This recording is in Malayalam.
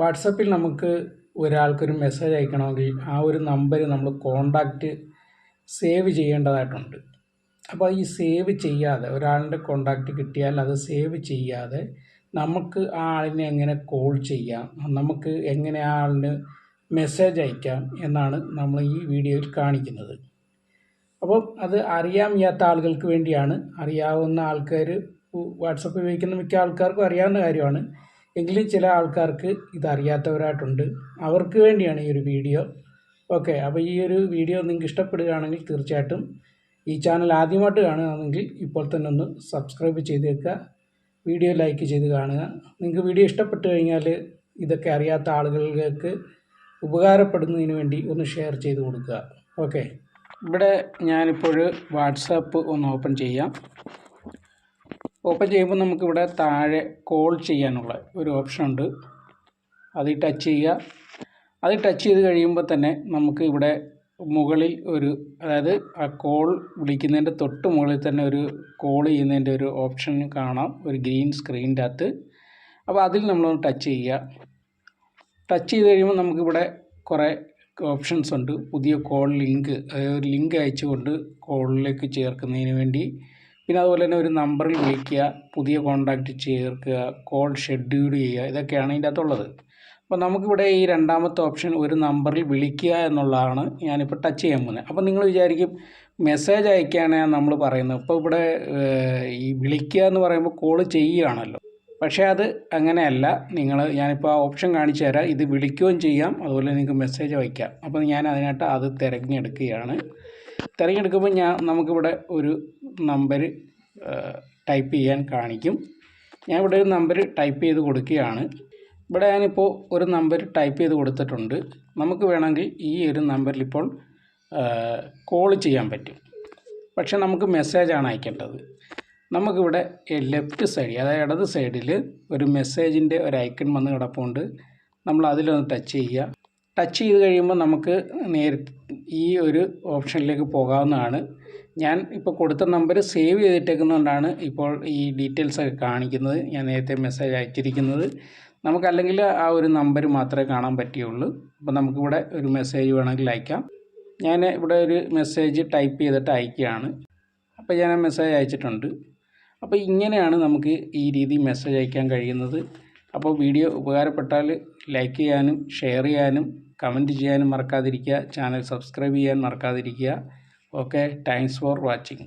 വാട്സപ്പിൽ നമുക്ക് ഒരാൾക്കൊരു മെസ്സേജ് അയക്കണമെങ്കിൽ ആ ഒരു നമ്പർ നമ്മൾ കോണ്ടാക്റ്റ് സേവ് ചെയ്യേണ്ടതായിട്ടുണ്ട്. അപ്പോൾ ഈ സേവ് ചെയ്യാതെ ഒരാളുടെ കോണ്ടാക്റ്റ് കിട്ടിയാൽ അത് സേവ് ചെയ്യാതെ നമുക്ക് ആ ആളിനെ എങ്ങനെ കോൾ ചെയ്യാം, നമുക്ക് എങ്ങനെ ആ ആളിന് മെസ്സേജ് അയക്കാം എന്നാണ് നമ്മൾ ഈ വീഡിയോയിൽ കാണിക്കുന്നത്. അപ്പം അത് അറിയാൻ വയ്യാത്ത ആളുകൾക്ക് വേണ്ടിയാണ്. അറിയാവുന്ന ആൾക്കാർ, വാട്സപ്പ് ഉപയോഗിക്കുന്ന മിക്ക ആൾക്കാർക്കും അറിയാവുന്ന കാര്യമാണ്. എങ്കിലും ചില ആൾക്കാർക്ക് ഇതറിയാത്തവരായിട്ടുണ്ട്. അവർക്ക് വേണ്ടിയാണ് ഈ ഒരു വീഡിയോ. ഓക്കെ, അപ്പോൾ ഈ ഒരു വീഡിയോ നിങ്ങൾക്ക് ഇഷ്ടപ്പെടുകയാണെങ്കിൽ തീർച്ചയായിട്ടും ഈ ചാനൽ ആദ്യമായിട്ട് കാണുകയാണെങ്കിൽ ഇപ്പോൾ തന്നെ ഒന്ന് സബ്സ്ക്രൈബ് ചെയ്തേക്കുക, വീഡിയോ ലൈക്ക് ചെയ്ത് കാണുക. നിങ്ങൾക്ക് വീഡിയോ ഇഷ്ടപ്പെട്ട് കഴിഞ്ഞാൽ ഇതൊക്കെ അറിയാത്ത ആളുകൾക്ക് ഉപകാരപ്പെടുന്നതിന് വേണ്ടി ഒന്ന് ഷെയർ ചെയ്ത് കൊടുക്കുക. ഓക്കെ, ഇവിടെ ഞാനിപ്പോൾ വാട്സാപ്പ് ഒന്ന് ഓപ്പൺ ചെയ്യാം. ഓപ്പൺ ചെയ്യുമ്പോൾ നമുക്കിവിടെ താഴെ കോൾ ചെയ്യാനുള്ള ഒരു ഓപ്ഷൻ ഉണ്ട്. അതിൽ ടച്ച് ചെയ്യുക. അത് ടച്ച് ചെയ്ത് കഴിയുമ്പോൾ തന്നെ നമുക്ക് ഇവിടെ മുകളിൽ അതായത് ആ കോൾ വിളിക്കുന്നതിൻ്റെ തൊട്ട് മുകളിൽ തന്നെ ഒരു കോൾ ചെയ്യുന്നതിൻ്റെ ഒരു ഓപ്ഷൻ കാണാം, ഒരു ഗ്രീൻ സ്ക്രീനിൻ്റെ അകത്ത്. അപ്പോൾ അതിൽ നമ്മളൊന്ന് ടച്ച് ചെയ്യുക. ടച്ച് ചെയ്ത് കഴിയുമ്പോൾ നമുക്കിവിടെ കുറേ ഓപ്ഷൻസ് ഉണ്ട്. പുതിയ കോൾ ലിങ്ക്, അതായത് ഒരു ലിങ്ക് അയച്ചുകൊണ്ട് കോളിലേക്ക് ചേർക്കുന്നതിന് വേണ്ടി. പിന്നെ അതുപോലെ തന്നെ ഒരു നമ്പറിൽ വിളിക്കുക, പുതിയ കോണ്ടാക്റ്റ് ചേർക്കുക, കോൾ ഷെഡ്യൂൾ ചെയ്യുക, ഇതൊക്കെയാണ് ഇതിൻ്റെ അകത്തുള്ളത്. അപ്പോൾ നമുക്കിവിടെ ഈ രണ്ടാമത്തെ ഓപ്ഷൻ ഒരു നമ്പറിൽ വിളിക്കുക എന്നുള്ളതാണ് ഞാനിപ്പോൾ ടച്ച് ചെയ്യാൻ പോകുന്നത്. അപ്പോൾ നിങ്ങൾ വിചാരിക്കും മെസ്സേജ് അയക്കുകയാണ് നമ്മൾ പറയുന്നത്. ഇപ്പോൾ ഇവിടെ ഈ വിളിക്കുക എന്ന് പറയുമ്പോൾ കോൾ ചെയ്യുകയാണല്ലോ. പക്ഷേ അത് അങ്ങനെയല്ല. ഞാനിപ്പോൾ ആ ഓപ്ഷൻ കാണിച്ചു തരാം. ഇത് വിളിക്കുകയും ചെയ്യാം, അതുപോലെ നിങ്ങൾക്ക് മെസ്സേജ് അയക്കാം. അപ്പോൾ ഞാൻ അതിനായിട്ട് അത് തിരഞ്ഞെടുക്കുകയാണ്. തിരഞ്ഞെടുക്കുമ്പോൾ നമുക്കിവിടെ ഒരു നമ്പർ ടൈപ്പ് ചെയ്യാൻ കാണിക്കും. ഞാൻ ഇവിടെ ഒരു നമ്പർ ടൈപ്പ് ചെയ്ത് കൊടുക്കുകയാണ്. ഇവിടെ ഞാനിപ്പോൾ ഒരു നമ്പർ ടൈപ്പ് ചെയ്ത് കൊടുത്തിട്ടുണ്ട്. നമുക്ക് വേണമെങ്കിൽ ഈ ഒരു നമ്പറിൽ ഇപ്പോൾ കോൾ ചെയ്യാൻ പറ്റും. പക്ഷേ നമുക്ക് മെസ്സേജാണ് അയക്കേണ്ടത്. നമുക്കിവിടെ ലെഫ്റ്റ് സൈഡ്, അതായത് ഇടത് സൈഡിൽ ഒരു മെസ്സേജിൻ്റെ ഒരു ഐക്കൺ വന്ന് കിടപ്പുണ്ട്. നമ്മൾ അതിലൊന്ന് ടച്ച് ചെയ്യുക. ടച്ച് ചെയ്ത് കഴിയുമ്പോൾ നമുക്ക് ഈ ഒരു ഓപ്ഷനിലേക്ക് പോകാവുന്നതാണ്. ഞാൻ ഇപ്പോൾ കൊടുത്ത നമ്പർ സേവ് ചെയ്തിട്ടേക്കുന്നതുകൊണ്ടാണ് ഇപ്പോൾ ഈ ഡീറ്റെയിൽസൊക്കെ കാണിക്കുന്നത്, ഞാൻ നേരത്തെ മെസ്സേജ് അയച്ചിരിക്കുന്നത്. നമുക്കല്ലെങ്കിൽ ആ ഒരു നമ്പർ മാത്രമേ കാണാൻ പറ്റുകയുള്ളൂ. അപ്പോൾ നമുക്കിവിടെ ഒരു മെസ്സേജ് വേണമെങ്കിൽ അയക്കാം. ഞാൻ ഇവിടെ ഒരു മെസ്സേജ് ടൈപ്പ് ചെയ്തിട്ട് അയക്കുകയാണ്. അപ്പോൾ ഞാൻ മെസ്സേജ് അയച്ചിട്ടുണ്ട്. അപ്പോൾ ഇങ്ങനെയാണ് നമുക്ക് ഈ രീതി മെസ്സേജ് അയക്കാൻ കഴിയുന്നത്. അപ്പോൾ വീഡിയോ ഉപകാരപ്പെട്ടാൽ ലൈക്ക് ചെയ്യാനും ഷെയർ ചെയ്യാനും കമൻറ്റ് ചെയ്യാനും മറക്കാതിരിക്കുക. ചാനൽ സബ്സ്ക്രൈബ് ചെയ്യാൻ മറക്കാതിരിക്കുക. Okay, thanks for watching.